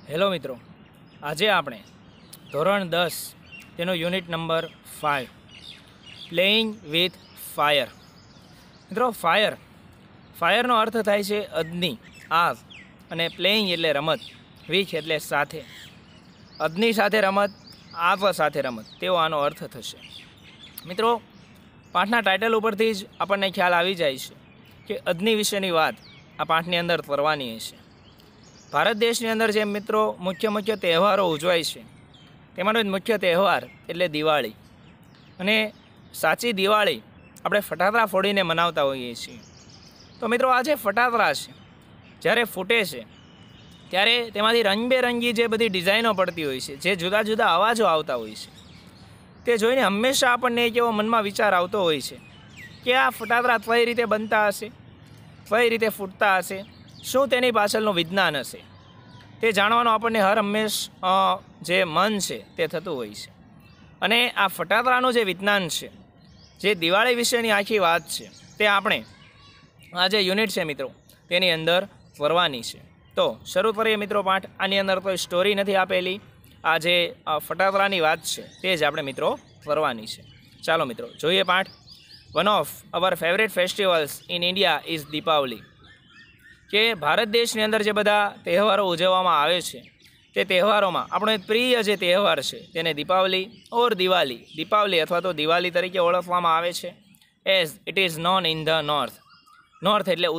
Hello મિત્રો, આજે આપણે ધોરણ 10 તેનો unit number 5 playing with fire. મિત્રો, ફાયરનો અર્થ થાય છે અગ્નિ, આગ, અને પ્લેઇંગ એટલે રમત, વિથ એટલે સાથે. અગ્નિ સાથે રમત, આગ સાથે રમત, તેવો આનો અર્થ થશે. મિત્રો, પાઠના ટાઇટલ ઉપરથી જ આપણને ખ્યાલ આવી જાય છે કે અગ્નિ વિશેની વાત આ પાઠની અંદર કરવાની હશે. ભારત દેશની અંદર જે મિત્રો મુખ્ય તહેવારો ઉજવાય છે તેમાંનો એક મુખ્ય તહેવાર એટલે દિવાળી. અને સાચી દિવાળી આપણે ફટાકડા ફોડીને મનાવતા હોઈએ છીએ. તો મિત્રો, આ જે ફટાકડા છે જ્યારે ફૂટે છે ત્યારે તેમાંથી રંગબેરંગી જે બધી ડિઝાઇનો પડતી હોય છે, જે જુદા જુદા અવાજો આવતા હોય છે, તે જોઈને હંમેશા આપણને એક એવો મનમાં વિચાર આવતો હોય છે કે આ ફટાકડા કઈ રીતે બનતા હશે, કઈ રીતે ફૂટતા હશે, શું તેની પાછળનું વિજ્ઞાન હશે, તે જાણવાનું આપણને હંમેશ જે મન છે તે થતું હોય છે. અને આ ફટાકડાનું જે વિજ્ઞાન છે, જે દિવાળી વિશેની આખી વાત છે, તે આપણે આ જે યુનિટ છે મિત્રો તેની અંદર કરવાની છે. તો શરૂ કરીએ મિત્રો પાઠ. આની અંદર કોઈ સ્ટોરી નથી આપેલી, આ જે ફટાકડાની વાત છે તે જ આપણે મિત્રો કરવાની છે. ચાલો મિત્રો જોઈએ પાઠ. One of our favourite festivals in India is Deepavali. કે ભારત દેશની અંદર જે બધા તહેવારો ઉજવવામાં આવે છે તે તહેવારોમાં આપણો એક પ્રિય જે તહેવાર છે તેને દીપાવલી ઓર દીપાવલી અથવા તો દિવાળી તરીકે ઓળખવામાં આવે છે. As it is known in the north એટલે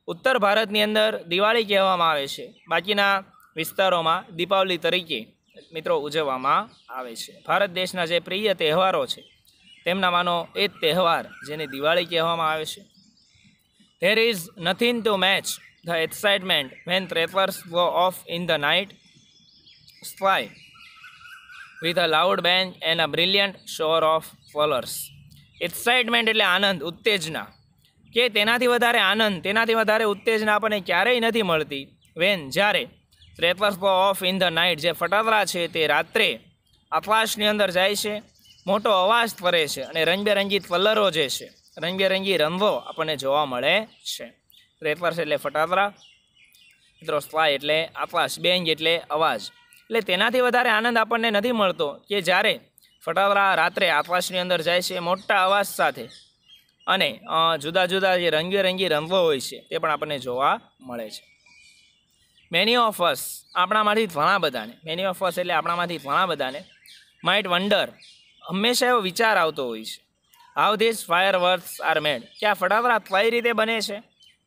ઉત્તર ભારતની અંદર દિવાળી કહેવામાં આવે છે, બાકીના વિસ્તારોમાં દીપાવલી તરીકે મિત્રો ઉજવવામાં આવે છે. ભારત દેશના જે પ્રિય તહેવારો છે તેમનામાંનો એક તહેવાર જેને દિવાળી કહેવામાં આવે છે. There is nothing to match the excitement when crackers go off in the night sky with a loud bang and a brilliant shower of colors. Excitement એટલે આનંદ, ઉત્તેજના. કે તેનાથી વધારે આનંદ, તેનાથી વધારે ઉત્તેજના આપણને ક્યારેય નથી મળતી જ્યારે crackers go off in the night, જે ફટાકડા છે તે રાત્રે આકાશની અંદર જાય છે, મોટો અવાજ કરે છે અને રંગબેરંગી કલરો જે છે, રંગબેરંગી રંગો આપણને જોવા મળે છે. ક્રેકર્સ એટલે ફટાકડા મિત્રો, સ્કાય એટલે આકાશ, બેંગ એટલે અવાજ. એટલે તેનાથી વધારે આનંદ આપણને નથી મળતો કે જ્યારે ફટાકડા રાત્રે આકાશની અંદર જાય છે મોટા અવાજ સાથે, અને જુદા જુદા જે રંગબેરંગી રંગો હોય છે તે પણ આપણને જોવા મળે છે. મેની ઓફ અસ, આપણામાંથી ઘણા બધાને માઇટ વન્ડર, હંમેશા એવો વિચાર આવતો હોય છે, how this fire works are made, કે આ ફટાકડા કઈ રીતે બને છે,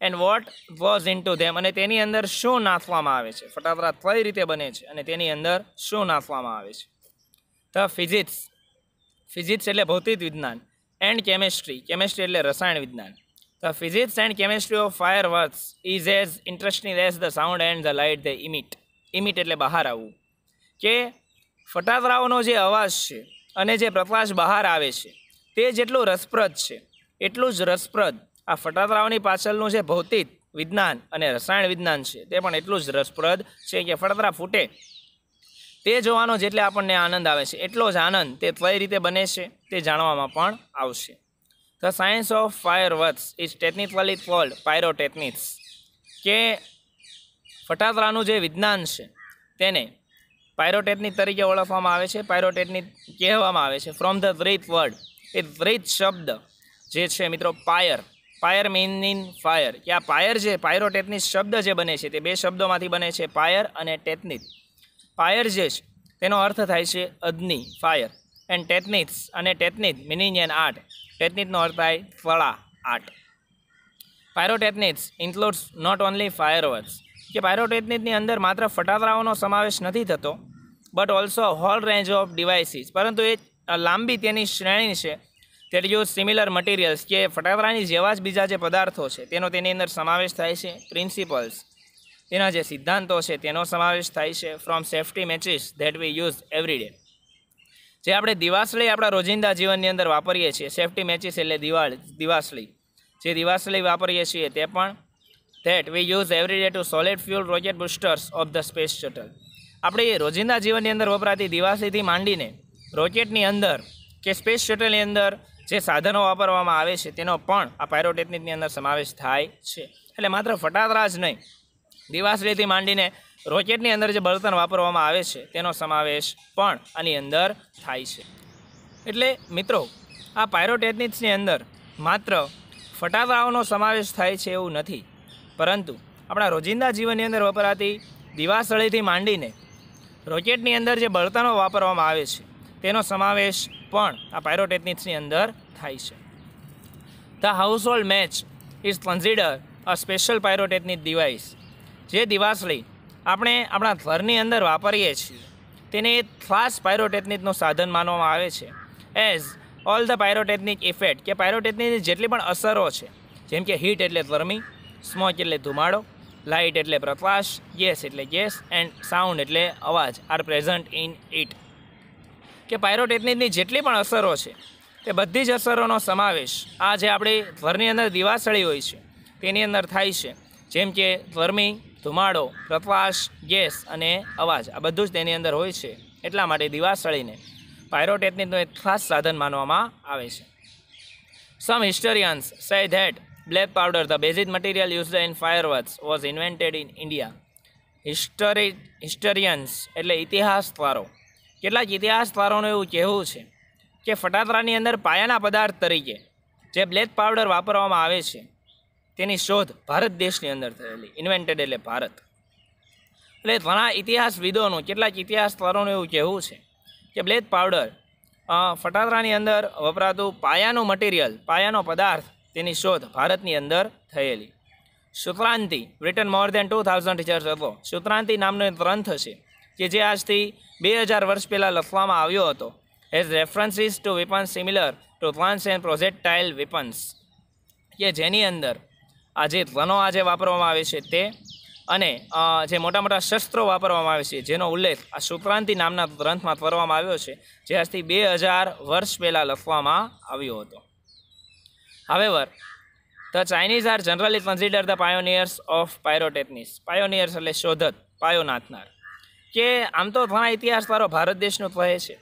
and what was in to them, અને તેની અંદર શું નાખવામાં આવે છે. ફટાકડા કઈ રીતે બને છે અને તેની અંદર શું નાખવામાં આવે છે. ધ ફિઝિક્સ એટલે ભૌતિક વિજ્ઞાન, એન્ડ કેમેસ્ટ્રી એટલે રસાયણ વિજ્ઞાન. The physics and chemistry of fireworks is as interesting as the sound and the light they emit એટલે બહાર આવવું. કે ફટાકડાઓનો જે અવાજ છે અને જે પ્રકાશ બહાર આવે છે તે જેટલું રસપ્રદ છે એટલું જ રસપ્રદ આ ફટાકડાઓની પાછળનું જે ભૌતિક વિજ્ઞાન અને રસાયણ વિજ્ઞાન છે તે પણ એટલું જ રસપ્રદ છે. કે ફટાકડા ફૂટે તે જોવાનો જેટલે આપણને આનંદ આવે છે એટલો જ આનંદ તે કઈ રીતે બને છે તે જાણવામાં પણ આવશે. The science of fireworks is technically cold pyrotechnics. કે ફટાકડાનું જે વિજ્ઞાન છે તેને પાયરોટેકનિક તરીકે ઓળખવામાં આવે છે, પાયરોટેકનિક કહેવામાં આવે છે. From the Greek word, A Greek શબ્દ જે છે મિત્રો પાયર મીનિંગ ફાયર. કે આ પાયર જે પાયરોટેકનિક શબ્દ જે બને છે તે બે શબ્દોમાંથી બને છે, પાયર અને ટેકનિક. પાયર જે છે તેનો અર્થ થાય છે અગ્નિ, fire, and technique meaning an art. ટેકનિકનો અર્થ થાય કળા, art. Pyrotechnics includes not only fireworks. કે પાયરોટેકનિકની અંદર માત્ર ફટાકડાઓનો સમાવેશ નથી થતો, but also whole range of devices, પરંતુ એ લાંબી તેની શ્રેણી છે. તે યુઝ સિમિલર મટીરિયલ્સ, કે ફટાકડાની જેવા જ બીજા જે પદાર્થો છે તેનો તેની અંદર સમાવેશ થાય છે. પ્રિન્સિપલ્સ, તેના જે સિદ્ધાંતો છે તેનો સમાવેશ થાય છે. From safety matches that we use every day, જે આપણે દિવાસળી આપણા રોજિંદા જીવનની અંદર વાપરીએ છીએ. સેફ્ટી મેચિસ એટલે દિવાસળી, જે દિવાસળી વાપરીએ છીએ તે પણ. That we use every day to solid fuel rocket boosters of the space shuttle. આપણે રોજિંદા જીવનની અંદર વપરાતી દિવાસળીથી માંડીને રોકેટની અંદર કે સ્પેસ શટલની અંદર જે સાધનો વાપરવામાં આવે છે તેનો પણ આ પાયરોટેકનિકની અંદર સમાવેશ થાય છે. એટલે માત્ર ફટાકડા જ નહીં, દિવાસળીથી માંડીને રોકેટની અંદર જે બળતણ વાપરવામાં આવે છે તેનો સમાવેશ પણ આની અંદર થાય છે. એટલે મિત્રો, આ પાયરોટેકનિક્સની અંદર માત્ર ફટાકડાઓનો સમાવેશ થાય છે એવું નથી, પરંતુ આપણા રોજિંદા જીવનની અંદર વપરાતી દિવાસળીથી માંડીને રોકેટની અંદર જે બળતણો વાપરવામાં આવે છે તેનો સમાવેશ પણ આ પાયરોટેકનિક્સની અંદર થાય છે. The household match is consider a special pyrotechnic device. જે દિવાસળી આપણે આપણા ઘરની અંદર વાપરીએ છીએ તેને એક ખાસ પાયરોટેકનિકનું સાધન માનવામાં આવે છે. As all the pyrotechnic effect, કે પાયરોટેકનિકની જેટલી પણ અસરો છે, જેમ કે હીટ એટલે ગરમી, સ્મોક એટલે ધુમાડો, લાઇટ એટલે પ્રકાશ, ગેસ એટલે ગેસ, એન્ડ સાઉન્ડ એટલે અવાજ, આર પ્રેઝન્ટ ઇન ઇટ. કે પાયરોટેકનિકની જેટલી પણ અસરો છે તે બધી જ અસરોનો સમાવેશ આ જે આપણી ઘરની અંદર દિવાસળી હોય છે તેની અંદર થાય છે. જેમ કે ગરમી, ધુમાડો, પ્રકાશ, ગેસ અને અવાજ, આ બધું જ તેની અંદર હોય છે. એટલા માટે દિવાસળીને પાયરોટેકનિકનું એક ખાસ સાધન માનવામાં આવે છે. સમ હિસ્ટોરિયન્સ say that black powder, the basic material used in fireworks, was invented in India. હિસ્ટોરિયન્સ એટલે ઇતિહાસકારો. કેટલાક ઇતિહાસકારોનું એવું કહેવું છે કે ફટાકડાની અંદર પાયાના પદાર્થ તરીકે જે બ્લેક પાવડર વાપરવામાં આવે છે તેની શોધ ભારત દેશની અંદર થયેલી. ઇન્વેન્ટેડ એટલે ભારત. એટલે ઘણા ઇતિહાસવિદોનું, કેટલાક ઇતિહાસકારોનું એવું કહેવું છે કે બ્લેક પાવડર ફટાકડાની અંદર વપરાતું પાયાનું મટીરિયલ, પાયાનો પદાર્થ, તેની શોધ ભારતની અંદર થયેલી. શુક્રાંતિ, રિટન મોર દેન 2000 યર્સ અગો. શુક્રાંતિ નામનો એક ગ્રંથ છે કે જે આજથી 2000 વર્ષ પહેલાં લખવામાં આવ્યો હતો. As references to weapons similar to guns and projectile weapons, કે જેની અંદર આજે ગનો આજે વાપરવામાં આવે છે તે અને જે મોટા મોટા શસ્ત્રો વાપરવામાં આવે છે જેનો ઉલ્લેખ આ શુક્રાંતિ નામના ગ્રંથમાં કરવામાં આવ્યો છે, જે આજથી 2000 વર્ષ પહેલાં લખવામાં આવ્યો હતો. However, the Chinese are generally considered the pioneers of pyrotechnics. Pioneers એટલે શોધક, પાયો નાખનાર. કે આમ તો ઘણા ઇતિહાસકારો ભારત દેશનું કહે છે,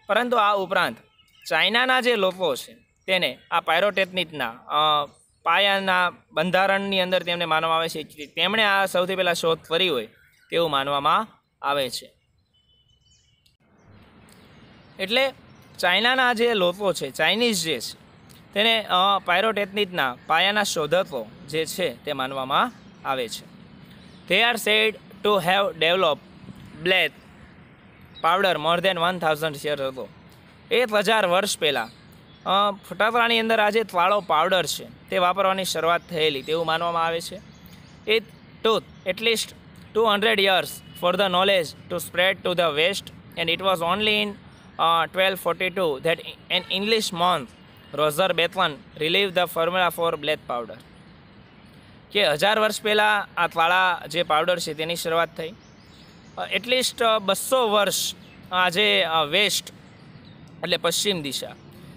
પરંતુ આ ઉપરાંત ચાઇનાના જે લોકો છે તેને આ પાયરોટેકનિકના પાયાના બંધારણની અંદર તેમને માનવામાં આવે છે કે તેમણે આ સૌથી પહેલાં શોધ કરી હોય તેવું માનવામાં આવે છે. એટલે ચાઇનાના જે લોકો છે, ચાઇનીઝ જે છે, તેને પાયરોટેકનિકના પાયાના શોધકો જે છે તે માનવામાં આવે છે. They are said to have developed black powder more than 1000 years ago. 1000 વર્ષ પહેલાં ફટાકડાની અંદર આજે કાળો પાવડર છે તે વાપરવાની શરૂઆત થયેલી તેવું માનવામાં આવે છે. It took at least 200 years for the knowledge to spread to the west, and it was only in 1242 that an English monk, Roger Bacon, relieve the formula for black powder. કે 1000 વર્ષ પહેલાં આ કાળા જે પાવડર છે તેની શરૂઆત થઈ. એટલીસ્ટ 200 વર્ષ આજે વેસ્ટ એટલે પશ્ચિમ દિશા,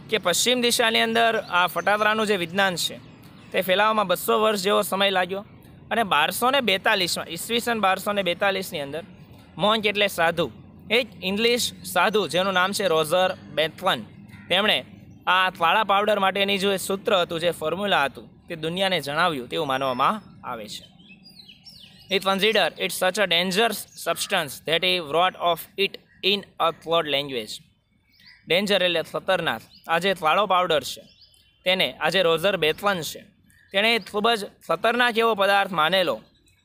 કે પશ્ચિમ દિશાની અંદર આ ફટાકડાનું જે વિજ્ઞાન છે તે ફેલાવવામાં 200 વર્ષ જેવો સમય લાગ્યો. અને 1242માં, ઈસવીસન 1242ની અંદર મોન્ક એટલે સાધુ, એક ઇંગ્લિશ સાધુ જેનું નામ છે રોઝર બેથલન, તેમણે આ કાળા પાવડર માટેની જે સૂત્ર હતું, જે ફોર્મ્યુલા હતું, તે દુનિયાને જણાવ્યું તેવું માનવામાં આવે છે. He considered it such a dangerous substance that he wrote of it in a code language. Danger એટલે ખતરનાક. આ જે કાળો પાવડર છે તેને આજે રોઝર બેથલન છે તેણે ખૂબ જ ખતરનાક એવો પદાર્થ માનેલો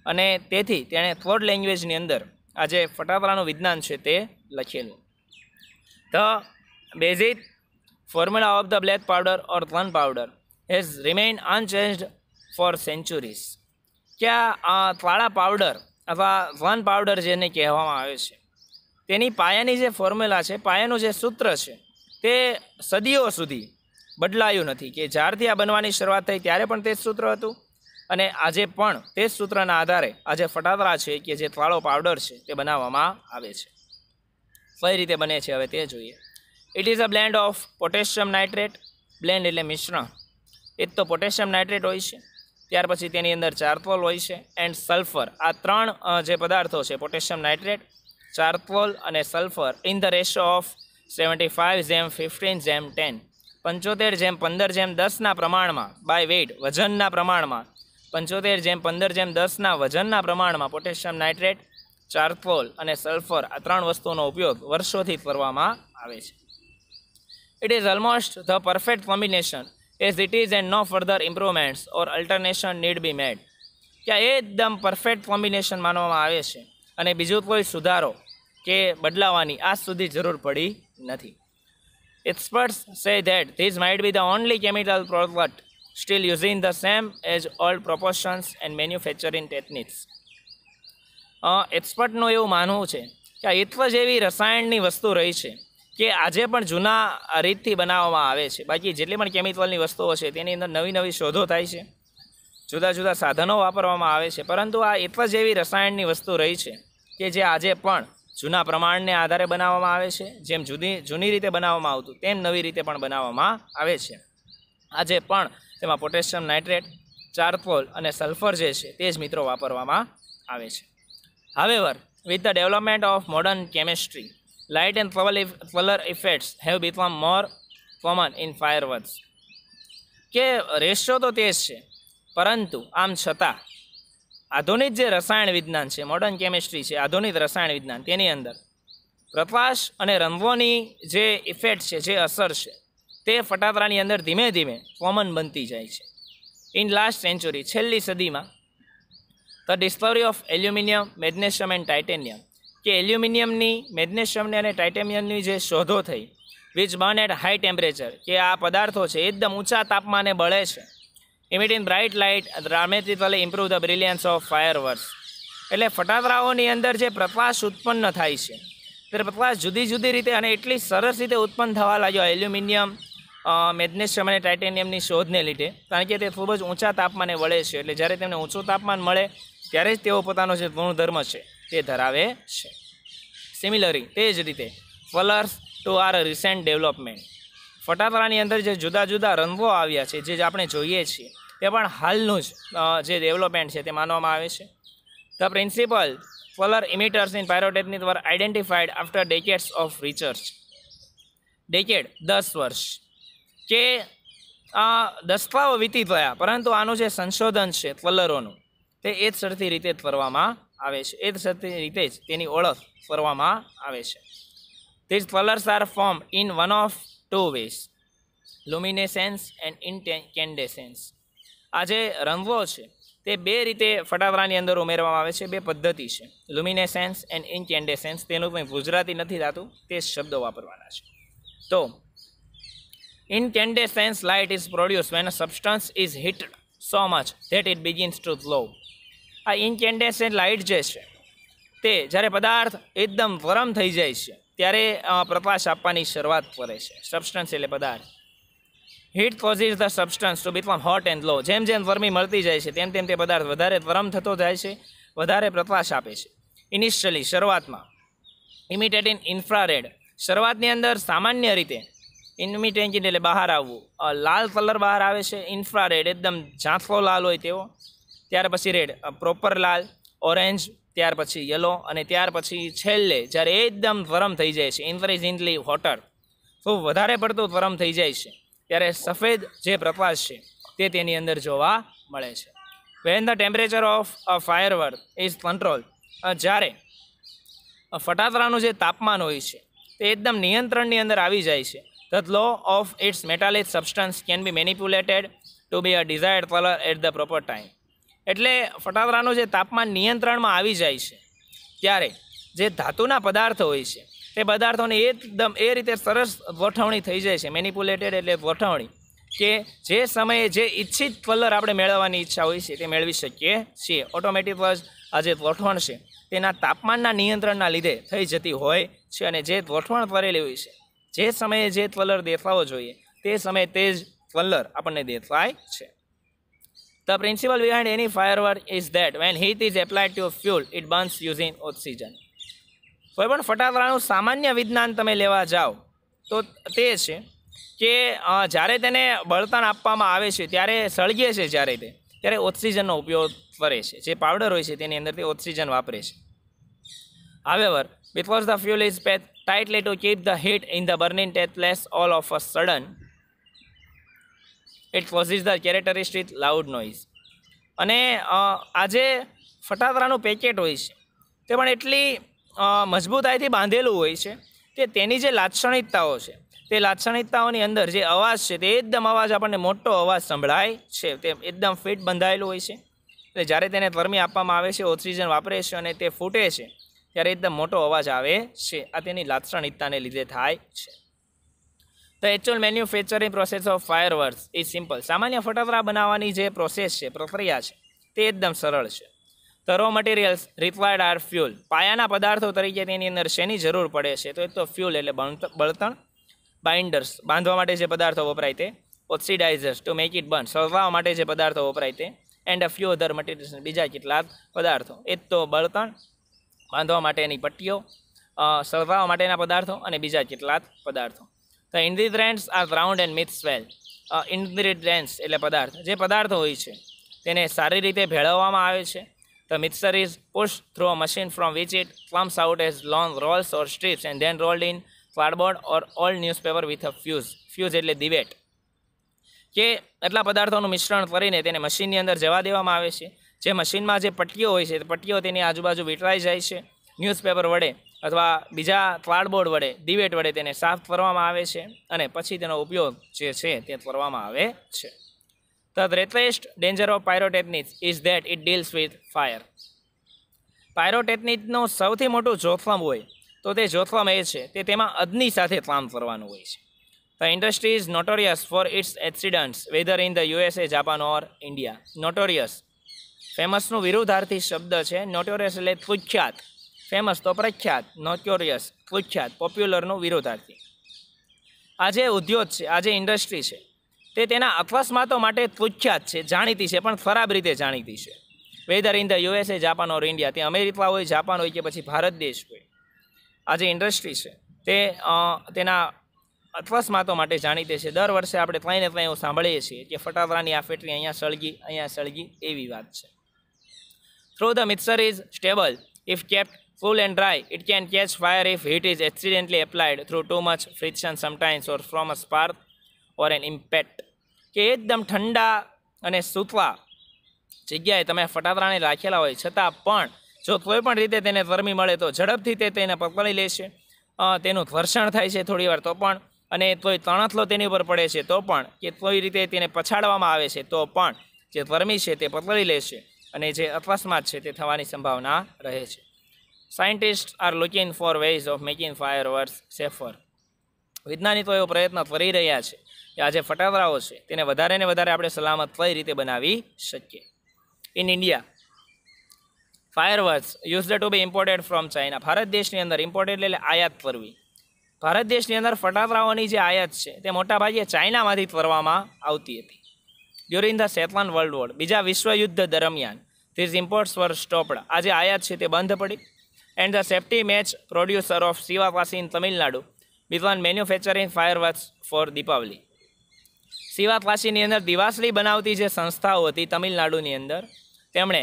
અને તેથી તેણે કોડ લેંગ્વેજની અંદર આ જે ફટાકડાનું વિજ્ઞાન છે તે લખેલું. The basic formula of the black powder or gunpowder has remained unchanged for centuries. કે આ કાળા પાવડર અથવા ગન પાવડર જેને કહેવામાં આવે છે તેની પાયાની જે ફોર્મ્યુલા છે, પાયાનું જે સૂત્ર છે તે સદીઓ સુધી બદલાયું નથી. કે જ્યારથી આ બનવાની શરૂઆત થઈ ત્યારે પણ તે જ સૂત્ર હતું અને આજે પણ તે જ સૂત્રના આધારે આ જે ફટાકડા છે કે જે કાળો પાવડર છે તે બનાવવામાં આવે છે. કઈ રીતે બને છે હવે તે જોઈએ. It is a blend of potassium nitrate. Blend એટલે મિશ્રણ. એક તો પોટેશિયમ નાઇટ્રેટ હોય છે, ત્યાર પછી તેની અંદર ચારકોલ હોય છે એન્ડ સલ્ફર. આ ત્રણ જે પદાર્થો છે, પોટેશિયમ નાઇટ્રેટ, ચારકોલ અને sulphur, in the ratio of 75:15:10, 75:15:10ના પ્રમાણમાં, બાય વેઇટ વજનના પ્રમાણમાં 75:15:10 વજનના પ્રમાણમાં પોટેશિયમ નાઇટ્રેટ, ચારકોલ અને સલ્ફર આ 3 વસ્તુઓનો ઉપયોગ વર્ષોથી કરવામાં આવે છે. It is almost the perfect combination as it is and no further improvements or alternation need be made. કે એકદમ પરફેક્ટ કોમ્બિનેશન માનવામાં આવે છે અને બીજું કોઈ સુધારો કે બદલાવાની આજ સુધી જરૂર પડી નથી. Experts say that this might be the only chemical product still using the same as old proportions and manufacturing techniques. એક્સપર્ટનું એવું માનવું છે કે આ એટલ જ એવી રસાયણની વસ્તુ રહી છે કે આજે પણ જૂના રીતથી બનાવવામાં આવે છે. બાકી જેટલી પણ કેમિકલની વસ્તુઓ છે તેની અંદર નવી નવી શોધો થાય છે, જુદા જુદા સાધનો વાપરવામાં આવે છે, પરંતુ આ એટલ જ એવી રસાયણની વસ્તુ રહી છે કે જે આજે પણ જૂના પ્રમાણને આધારે બનાવવામાં આવે છે. જેમ જૂની રીતે બનાવવામાં આવતું તેમ નવી રીતે પણ બનાવવામાં આવે છે. આજે પણ તેમાં પોટેશિયમ નાઇટ્રેટ, ચારકોલ અને સલ્ફર જે છે તે જ મિત્રો વાપરવામાં આવે છે. However, with the development of modern chemistry, light and color effects have become more common in fireworks. કે રેશિયો તો તે જ છે, પરંતુ આમ છતાં આધુનિક જે રસાયણ વિજ્ઞાન છે, મોડર્ન કેમિસ્ટ્રી છે, આધુનિક રસાયણ વિજ્ઞાન, તેની અંદર પ્રકાશ અને રંગોની જે ઇફેક્ટ છે, જે અસર છે, તે ફટાકડાની અંદર ધીમે ધીમે કોમન બનતી જાય છે. ઇન લાસ્ટ સેન્ચુરી, છેલ્લી સદીમાં, the discovery of aluminium, magnesium and titanium, કે એલ્યુમિનિયમની, મેગ્નેશિયમની અને ટાઇટેનિયમની જે શોધો થઈ, which burn at high temperature, કે આ પદાર્થો છે એકદમ ઊંચા તાપમાને બળે છે. Emitting bright light dramatically improve the brilliance of fireworks. એટલે ફટાકડાઓની અંદર જે પ્રકાશ ઉત્પન્ન થાય છે તે પ્રકાશ જુદી જુદી રીતે અને એટલી સરસ રીતે ઉત્પન્ન થવા લાગ્યો એલ્યુમિનિયમ, મેગ્નેશિયમ અને ટાઇટેનિયમની શોધને લીધે, કારણ કે તે ખૂબ જ ઊંચા તાપમાને વળે છે. એટલે જ્યારે તેમને ઊંચું તાપમાન મળે ત્યારે જ તેઓ પોતાનો જે ગુણધર્મ છે તે ધરાવે છે. સિમિલરલી, તે જ રીતે colours too are recent development, ફટાકડાની અંદર જે જુદા જુદા રંગો આવ્યા છે, જે આપણે જોઈએ છીએ, તે પણ હાલનું જ જે ડેવલપમેન્ટ છે તે માનવામાં આવે છે. The principal colour emitters in pyrotechnic were identified after decades of research. Decade 10 વર્ષ, કે દસકાઓ વીતી ગયા, પરંતુ આનું જે સંશોધન છે કલરોનું તે એ જ સરખી રીતે જ કરવામાં આવે છે, એ જ સરખી રીતે જ તેની ઓળખ કરવામાં આવે છે. These colors are formed in one of two ways, luminescence and incandescence. આ જે રંગો છે તે બે રીતે ફટાકડાની અંદર ઉમેરવામાં આવે છે, બે પદ્ધતિ છે, લ્યુમિનેસેન્સ એન્ડ ઇન્કેન્ડેસેન્સ. તેનું કંઈ ગુજરાતી નથી થતું, તે શબ્દો વાપરવાના છે. તો incandescent light is produced when a substance is heated so much that it begins to glow. આ incandescent લાઇટ જે છે તે જ્યારે પદાર્થ એકદમ ગરમ થઈ જાય છે ત્યારે પ્રકાશ આપવાની શરૂઆત કરે છે. સબસ્ટન્સ એટલે પદાર્થ. Heat causes the substance to become hot and glow. જેમ જેમ ગરમી મળતી જાય છે તેમ તેમ તે પદાર્થ વધારે ગરમ થતો જાય છે, વધારે પ્રકાશ આપે છે. ઇનિશિયલી, શરૂઆતમાં, ઇમિટેટિંગ ઇન્ફ્રારેડ, શરૂઆતની અંદર સામાન્ય રીતે ઇમિટેટિંગ એટલે બહાર આવવું, લાલ કલર બહાર આવે છે. ઇન્ફ્રારેડ એકદમ ઝાંખો લાલ હોય તેવો, ત્યાર પછી રેડ, પ્રોપર લાલ, ઓરેન્જ, ત્યાર પછી યલો, અને ત્યાર પછી છેલ્લે જ્યારે એકદમ ગરમ થઈ જાય છે, ઇન્ક્રીઝિંગલી હોટર, ખૂબ વધારે પડતું ગરમ થઈ જાય છે, ત્યારે સફેદ જે પ્રકાશ છે તે તેની અંદર જોવા મળે છે. When the temperature of a firework is control, જ્યારે ફટાકડાનું જે તાપમાન હોય છે તે એકદમ નિયંત્રણની અંદર આવી જાય છે, the low of its metallic substance can be manipulated to be a desired colour at the proper time. એટલે ફટાકડાનું જે તાપમાન નિયંત્રણમાં આવી જાય છે ત્યારે જે ધાતુના પદાર્થો હોય છે તે પદાર્થોની એકદમ એ રીતે સરસ ગોઠવણી થઈ જાય છે. મેનિપ્યુલેટેડ એટલે ગોઠવણી, કે જે સમયે જે ઈચ્છિત કલર આપણે મેળવવાની ઈચ્છા હોય છે તે મેળવી શકીએ છીએ. ઓટોમેટિક જ આ જે ગોઠવણ છે તેના તાપમાનના નિયંત્રણના લીધે થઈ જતી હોય છે, અને જે ગોઠવણ કરેલી હોય છે, જે સમયે જે કલર દેખાવો જોઈએ તે સમયે તે જ કલર આપણને દેખાય છે. The principle behind any firework is that when heat is applied to a fuel, it burns using oxygen. કોઈ પણ ફટાકડાનું સામાન્ય વિજ્ઞાન તમે લેવા જાઓ તો તે છે કે જ્યારે તેને બળતણ આપવામાં આવે છે ત્યારે સળગે છે, ત્યારે ઓક્સિજનનો ઉપયોગ કરે છે. જે પાવડર હોય છે તેની અંદર તે ઓક્સિજન વાપરે છે. However, because the fuel is packed tightly to keep the heat in the burning take place all of a sudden, it causes the characteristic loud noise. અને આ જે ફટાકડાનું પેકેટ હોય છે તે પણ એટલી મજબૂતાઈથી બાંધેલું હોય છે કે તેની જે લાક્ષણિકતાઓ છે તે લાક્ષણિકતાઓની અંદર જે અવાજ છે તે એકદમ અવાજ આપણને મોટો અવાજ સંભળાય છે. તે એકદમ ફિટ બંધાયેલું હોય છે એટલે જ્યારે તેને ગરમી આપવામાં આવે છે, ઓક્સિજન વાપરે છે અને તે ફૂટે છે ત્યારે એકદમ મોટો અવાજ આવે છે. આ તેની લાક્ષણિકતાને લીધે થાય છે. The actual manufacturing process of fireworks is simple. સામાન્ય ફટાકડા બનાવવાની જે પ્રોસેસ છે, પ્રક્રિયા છે, તે એકદમ સરળ છે. The raw materials required are fuel. પાયાના પદાર્થો તરીકે તેની અંદર શેની જરૂર પડે છે? તો એક તો ફ્યુલ એટલે બળતણ, બાઇન્ડર્સ બાંધવા માટે જે પદાર્થો વપરાય તે, ઓક્સિડાઇઝર્સ ટુ મેક ઇટ બર્ન સળગાવવા માટે જે પદાર્થો વપરાય તે, and a few other materials બીજા કેટલાક પદાર્થો. એક તો બળતણ, બાંધવા માટેની પટ્ટીઓ, સળગાવવા માટેના પદાર્થો અને બીજા કેટલાક પદાર્થો. The ingredients are ground and mix well. Ingredients એટલે પદાર્થ, જે પદાર્થો હોય છે તેને સારી રીતે ભેળવવામાં આવે છે. The mixer is push through a machine from which it comes out as long Rolls or strips and then rolled in cardboard or old newspaper with a fuse. Fuse એટલે દિવેટ. કે એટલા પદાર્થોનું મિશ્રણ કરીને તેને મશીનની અંદર જવા દેવામાં આવે છે. જે મશીનમાં જે પટ્ટીઓ હોય છે તે પટ્ટીઓ તેની આજુબાજુ વીંટળાઈ જાય છે. ન્યૂઝપેપર વડે અથવા બીજા કાર્ડબોર્ડ વડે, દિવેટ વડે તેને સાફ કરવામાં આવે છે અને પછી તેનો ઉપયોગ જે છે તે કરવામાં આવે છે. The greatest danger of pyrotechnics is that it deals with fire. પાયરોટેકનિકનું સૌથી મોટું જોખમ હોય તો તે જોખમ એ છે કે તેમાં અગ્નિ સાથે કામ કરવાનું હોય છે. The industry is notorious for its accidents whether in the USA, Japan or India. Notorious ફેમસનું વિરુદ્ધાર્થી શબ્દ છે. નોટોરિયસ એટલે કુખ્યાત, ફેમસ તો પ્રખ્યાત, નોટોરિયસ કુખ્યાત, પોપ્યુલરનું વિરોધાર્થી. આ જે ઉદ્યોગ છે, આ જે ઇન્ડસ્ટ્રી છે તે તેના અકસ્માતો માટે કુખ્યાત છે, જાણીતી છે, પણ ખરાબ રીતે જાણીતી છે. Weather in the USA, Japan or India. તે અમેરિકા હોય, જાપાન હોય કે પછી ભારત દેશ હોય, આ જે ઇન્ડસ્ટ્રી છે તે તેના અકસ્માતો માટે જાણીતી છે. દર વર્ષે આપણે કંઈ ને કંઈ એવું સાંભળીએ છીએ કે ફટાકડાની આ ફેક્ટરી અહીંયા સળગી એવી વાત છે. Through the mixer is stable if kept cool and dry. It can catch fire if heat is accidentally applied through too much friction sometimes or from a spark or an impact. કે એકદમ ઠંડા અને સૂકવા જગ્યાએ તમે ફટાકડાને રાખેલા હોય છતાં પણ જો કોઈ પણ રીતે તેને ગરમી મળે તો ઝડપથી તેને પકડી લે છે. તેનું ઘર્ષણ થાય છે થોડી વાર તો પણ, અને કોઈ તણખલો તેની ઉપર પડે છે તો પણ, કે કોઈ રીતે તેને પછાડવામાં આવે છે તો પણ જે ગરમી છે તે પકડી લે છે અને જે અકસ્માત છે તે થવાની સંભાવના રહે છે. Scientists are looking for ways of making fireworks safer. વૈજ્ઞાનિકો એવો પ્રયત્ન કરી રહ્યા છે કે આ જે ફટાકડાઓ છે તેને વધારે ને વધારે આપણે સલામત કઈ રીતે બનાવી શકીએ. In India, fireworks used to be imported from China. ભારત દેશની અંદર ઇમ્પોર્ટેડ એટલે આયાત કરવી. ભારત દેશની અંદર ફટાકડાઓની જે આયાત છે તે મોટાભાગે ચાઇનામાંથી કરવામાં આવતી હતી. During the second world war, બીજા વિશ્વયુદ્ધ દરમિયાન ધીઝ ઇમ્પોર્ટ્સ વર સ્ટોપ્ડ. આ જે આયાત છે તે બંધ પડી. And the safety match producer of Shivapasi in Tamil Nadu began manufacturing fireworks for Deepavali. શિવાપાસીની અંદર દિવાસળી બનાવતી જે સંસ્થાઓ હતી તમિલનાડુની અંદર, તેમણે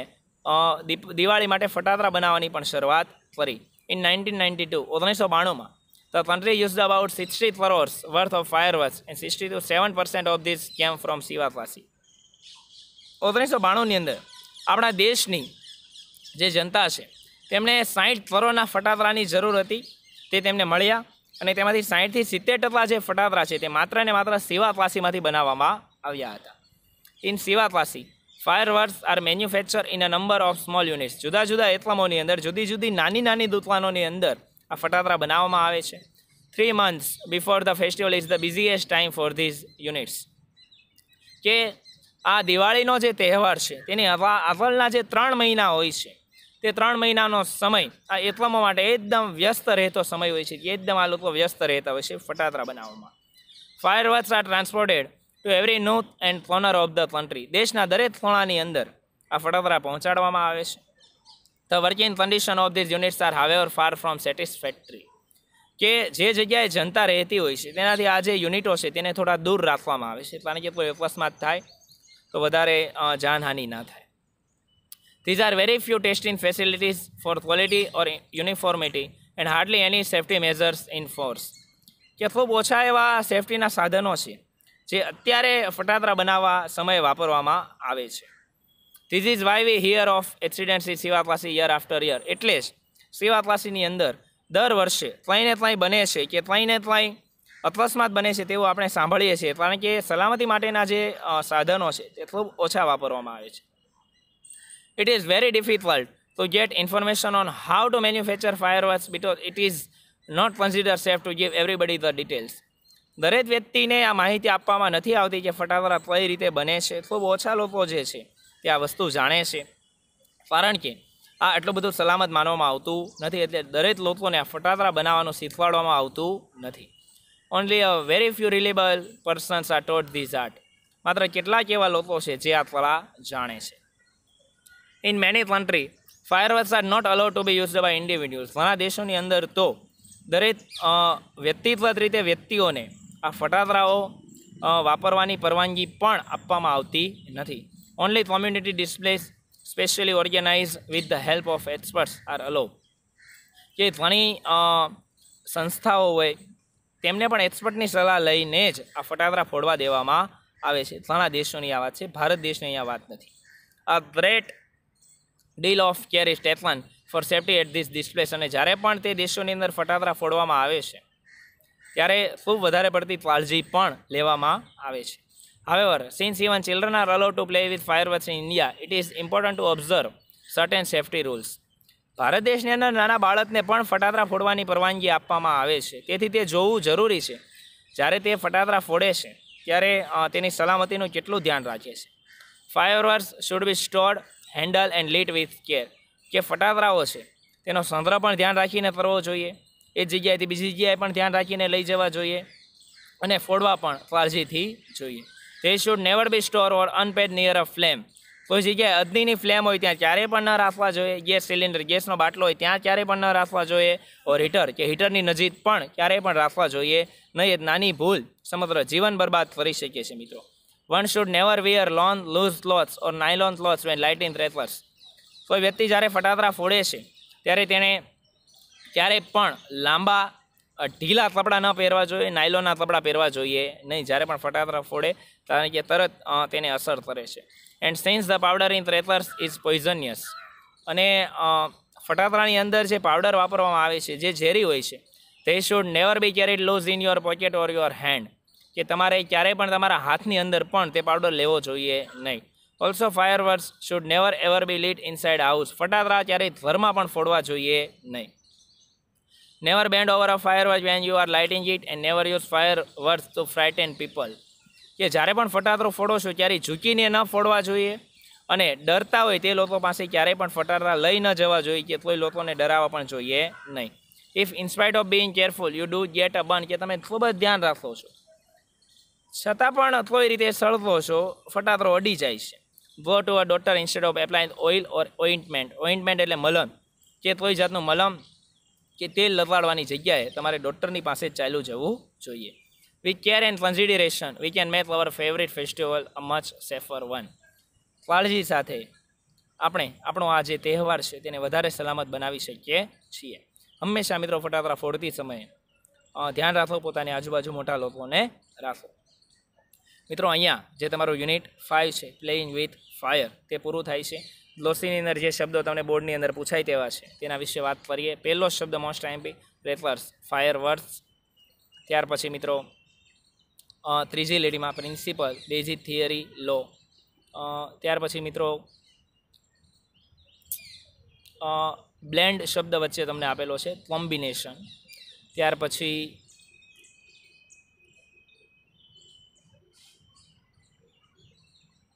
દિવાળી માટે ફટાકડા બનાવવાની પણ શરૂઆત કરી. In 1992 the country used about 60 crores worth of fireworks and 67% of this came from Shivapasi. 1992ની અંદર આપણા દેશની જે જનતા છે તેમને 60 કરોડના ફટાકડાની જરૂર હતી, તે તેમને મળ્યા અને તેમાંથી 60-70% જે ફટાકડા છે તે માત્ર ને માત્ર શિવાપાસીમાંથી બનાવવામાં આવ્યા હતા. In Sivakasi, fireworks are manufacture in a number of small units. જુદા જુદા એકમોની અંદર, જુદી જુદી નાની દુકાનોની અંદર આ ફટાકડા બનાવવામાં આવે છે. 3 months before the festival is the busiest time for these units. કે આ દિવાળીનો જે તહેવાર છે તેની આગળના જે 3 મહિના હોય છે તે 3 મહિનાનો સમય આ એકમો માટે એકદમ વ્યસ્ત રહેતો સમય હોય છે, કે એકદમ આ લોકો વ્યસ્ત રહેતા હોય છે ફટાકડા બનાવવામાં. Fireworks are transported to every nook and corner of the country. દેશના દરેક ખૂણાની અંદર આ ફટાકડા પહોંચાડવામાં આવે છે. The working condition of these units are however far from satisfactory. કે જે જગ્યાએ જનતા રહેતી હોય છે તેનાથી આ જે યુનિટો છે તેને થોડા દૂર રાખવામાં આવે છે, કારણ કે કોઈ અકસ્માત થાય તો વધારે જાનહાનિ ના થાય. These are very few testing facilities for quality or uniformity and hardly any safety measures in force. કે ખૂબ ઓછા એવા સેફટીના સાધનો છે જે અત્યારે ફટાકડા બનાવવા સમયે વાપરવામાં આવે છે. This is why we hear of accidents in Sivakasi year after year. એટલે જ શિવાત્લાસીની અંદર દર વર્ષે ત્રય ને ત્રય બને છે કે ત્રય ને ત્રય અકસ્માત બને છે તેવું આપણે સાંભળીએ છીએ, કારણ કે સલામતી માટેના જે સાધનો છે તે ખૂબ ઓછા વાપરવામાં આવે છે. It is very difficult to get information on how to manufacture fireworks because it is not considered safe to give everybody the details. દરેક વ્યક્તિને આ માહિતી આપવામાં નથી આવતી કે ફટાકડા કઈ રીતે બને છે. ખૂબ ઓછા લોકો જે છે તે આ વસ્તુ જાણે છે, કારણ કે આ એટલું બધું સલામત માનવામાં આવતું નથી. એટલે દરેક લોકોને આ ફટાકડા બનાવવાનું શીખવાડવામાં આવતું નથી. Only a very few reliable persons are taught this art. માત્ર કેટલાક એવા લોકો છે જે આ કલા જાણે છે. In many country fireworks are not allowed to be used by individuals. ઘણા દેશોની અંદર તો દરેક વ્યક્તિગત રીતે વ્યક્તિઓને આ ફટાકડાઓ વાપરવાની પરવાનગી પણ આપવામાં આવતી નથી. Only community displays specially organise with the help of experts are allowed. કે ઘણી સંસ્થાઓ હોય તેમને પણ એક્સપર્ટની સલાહ લઈને જ આ ફટાકડા ફોડવા દેવામાં આવે છે. ઘણા દેશોની આ વાત છે, ભારત દેશની અહીંયા વાત નથી. A great deal of care is taken for safety at these displays. અને જ્યારે પણ તે દેશોની અંદર ફટાકડા ફોડવામાં આવે છે ત્યારે ખૂબ વધારે પડતી કાળજી પણ લેવામાં આવે છે. However since even children are allowed to play with fireworks in India, it is important to observe certain safety rules. Bharat દેશની અંદર નાના બાળકને પણ ફટાકડા ફોડવાની પરવાનગી આપવામાં આવે છે. તેથી તે જોવું જરૂરી છે જ્યારે તે ફટાકડા ફોડે છે ત્યારે તેની સલામતીનું કેટલું ધ્યાન રાખે છે. Fireworks should be stored, handle and lit with care. કે ફટાકડાઓ છે તેનો સંગ્રહ પણ ધ્યાન રાખીને કરવો જોઈએ, એક જગ્યાએથી બીજી જગ્યાએ પણ ધ્યાન રાખીને લઈ જવા જોઈએ, અને ફોડવા પણ કાળજીથી જોઈએ. તે should never B store or unpaid near a flame. કોઈ જગ્યાએ અગ્નિની ફ્લેમ હોય ત્યાં ક્યારેય પણ ન રાખવા જોઈએ. ગેસ સિલિન્ડર, ગેસનો બાટલો હોય ત્યાં ક્યારેય પણ ન રાખવા જોઈએ. ઓર હીટર કે હીટરની નજીક પણ ક્યારેય પણ રાખવા જોઈએ નહીં. નાની ભૂલ સમગ્ર જીવન બરબાદ કરી શકે છે મિત્રો. One should never wear long, loose clothes or nylon clothes when lighting crackers. કોઈ વ્યક્તિ જ્યારે ફટાકડા ફોડે છે ત્યારે તેણે ક્યારેય પણ લાંબા ઢીલા કપડાં ન પહેરવા જોઈએ, નાયલોનના કપડાં પહેરવા જોઈએ નહીં જ્યારે પણ ફટાકડા ફોડે, કારણ કે તરત તેને અસર કરે છે. And since the powder in crackers is poisonous. અને ફટાકડાની અંદર જે પાવડર વાપરવામાં આવે છે જે ઝેરી હોય છે, તે should never be carried loose in your pocket or your hand. કે તમારે ક્યારેય પણ તમારા હાથની અંદર પણ તે પાવડર લેવો જોઈએ નહીં. Also fireworks should never ever be lit inside house. ફટાકડા ક્યારેય ઘરમાં પણ ફોડવા જોઈએ નહીં. Never bend over a firework when you are lighting it and never use fireworks to frighten people. કે જ્યારે પણ ફટાકડો ફોડો છો ત્યારે ઝૂકીને ન ફોડવા જોઈએ, અને ડરતા હોય તે લોકો પાસે ક્યારેય પણ ફટાકડા લઈ ન જવા જોઈએ, કે કોઈ લોકોને ડરાવવા પણ જોઈએ નહીં. If in spite of being careful you do get a burn. કે તમે ખૂબ જ ધ્યાન રાખો છો છતાં પણ કોઈ રીતે સળગો છો, ફટાકડો અડી જાય છે. Go to a doctor instead of applying oil or ointment. Ointment એટલે મલમ, કે કોઈ જાતનું મલમ કે તેલ લગાડવાની જગ્યાએ તમારે ડૉક્ટરની પાસે જ ચાલ્યું જવું જોઈએ. With care and consideration we can make hour favourite festival a much safer one. કાળજી સાથે આપણે આપણો આ જે તહેવાર છે તેને વધારે સલામત બનાવી શકીએ છીએ. હંમેશા મિત્રો ફટાકડા ફોડતી સમયે ધ્યાન રાખો, પોતાની આજુબાજુ મોટા લોકોને રાખો. મિત્રો અહીંયા જે તમારું યુનિટ 5 છે પ્લેઇંગ વિથ ફાયર તે પૂરું થાય છે. ગ્લોસીની અંદર જે શબ્દો તમને બોર્ડની અંદર પૂછાય તેવા છે તેના વિશે વાત કરીએ. પહેલો શબ્દ મોસ્ટ આઈમ્પી રેફર્સ ફાયરવર્ક્સ. ત્યાર પછી મિત્રો ત્રીજી લીટીમાં પ્રિન્સિપલ, બેઝિક થિયરી, લો. ત્યાર પછી મિત્રો બ્લેન્ડ શબ્દ વચ્ચે તમને આપેલો છે કોમ્બિનેશન. ત્યાર પછી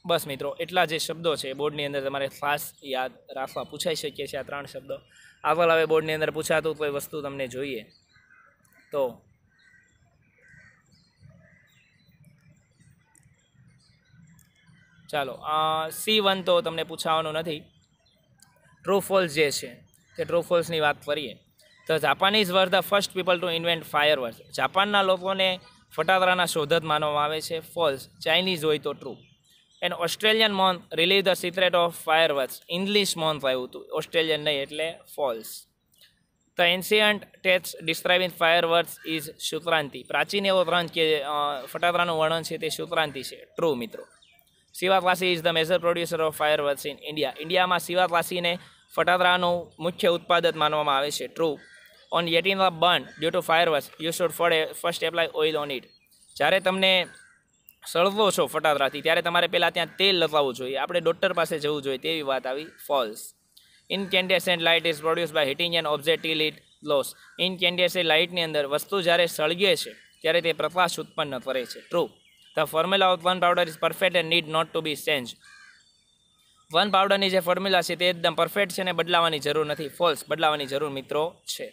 બસ મિત્રો એટલા જે શબ્દો છે બોર્ડની અંદર તમારે ખાસ યાદ રાખવા પૂછાઈ શકીએ છીએ આ 3 શબ્દો. આગળ હવે બોર્ડની અંદર પૂછાતું કોઈ વસ્તુ તમને જોઈએ તો ચાલો C1 તો તમને પૂછાવાનું નથી. ટ્રુ ફોલ્સ જે છે તે ટ્રુ ફોલ્સની વાત કરીએ તો Japanese were the first people two invent fireworks. જાપાનના લોકોને ફટાકડાના શોધક માનવામાં આવે છે. ફોલ્સ. ચાઇનીઝ હોય તો true. And Australian month reveal the secret of fireworks. English month આવ્યું હતું, ઓસ્ટ્રેલિયન નહીં, એટલે false. The ancient text describing fireworks is Shukranti. પ્રાચીન એવો ગ્રંથ કે ફટાકડાનું વર્ણન છે તે શુક્રાંતિ છે. ટ્રુ મિત્રો. Sivakasi is the major producer of fireworks in India. ઇન્ડિયામાં સિવાક્લાસીને ફટાકડાનું મુખ્ય ઉત્પાદક માનવામાં આવે છે. True. On getting the burn due to fireworks you should first apply oil on it. જ્યારે તમને સળગો છો ફટાકડાથી ત્યારે તમારે પહેલાં ત્યાં તેલ લગાવવું જોઈએ. આપણે ડૉક્ટર પાસે જવું જોઈએ તેવી વાત આવી. False. Incandescent light is produce by heating an object till it glows. Incandescent લાઇટની અંદર વસ્તુ જ્યારે સળગે છે ત્યારે તે પ્રકાશ ઉત્પન્ન કરે છે. True. The formula of gun powder is perfect and need not to be change. Gun પાવડરની જે ફોર્મ્યુલા છે તે એકદમ પરફેક્ટ છે અને બદલાવાની જરૂર નથી. ફોલ્સ. બદલાવાની જરૂર મિત્રો છે.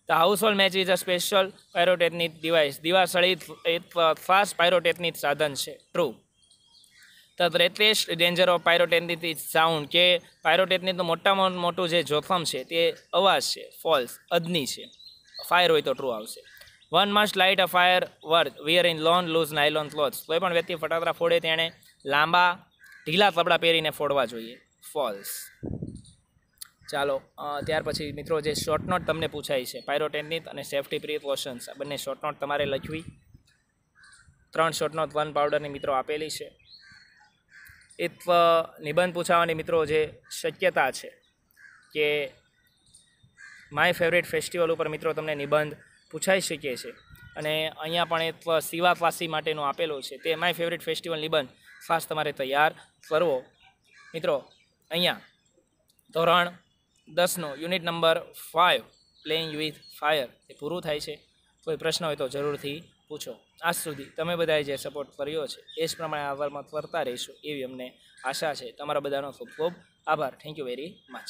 The household match is a special pyrotechnic device. દિવાસળી એક ખાસ પાયરોટેકનિક સાધન છે. True. The greatest danger of pyrotechnic is sound. કે પાયરોટેકનિકનું મોટામાં મોટું જે જોખમ છે તે અવાજ છે. ફોલ્સ. અગ્નિ છે. ફાયર હોય તો ટ્રુ આવશે. One must light a fire work wear in long loose nylon clothes. કોઈ પણ વ્યક્તિ ફટાકડા ફોડે તેણે લાંબા ઢીલા કપડાં પહેરીને ફોડવા જોઈએ. ફોલ્સ. ચાલો ત્યાર પછી મિત્રો જે શોર્ટ નોટ તમને પૂછાય છે પાયરોટેકનિક અને સેફ્ટી પ્રિકોશન્સ, આ બંને શોર્ટ નોટ તમારે લખવી. 3 શોર્ટ નોટ વન પાવડરની મિત્રો આપેલી છે. એક નિબંધ પૂછાવાની મિત્રો જે શક્યતા છે કે માય ફેવરેટ ફેસ્ટિવલ ઉપર મિત્રો તમને નિબંધ પૂછાઈ શકે છે. અને અહીંયા પણ એક સિવાક્લાસી માટેનું આપેલું છે તે માય ફેવરેટ ફેસ્ટિવલ નિબંધ ખાસ તમારે તૈયાર કરવો. મિત્રો અહીંયા ધોરણ 10નું unit number 5 playing with fire એ પૂરું થાય છે. કોઈ પ્રશ્ન હોય તો જરૂરથી પૂછો. આજ સુધી તમે બધાએ જે સપોર્ટ કર્યો છે એ જ પ્રમાણે આગળમાં કરતા રહીશું એવી અમને આશા છે. તમારા બધાનો ખૂબ ખૂબ આભાર. Thank you very much.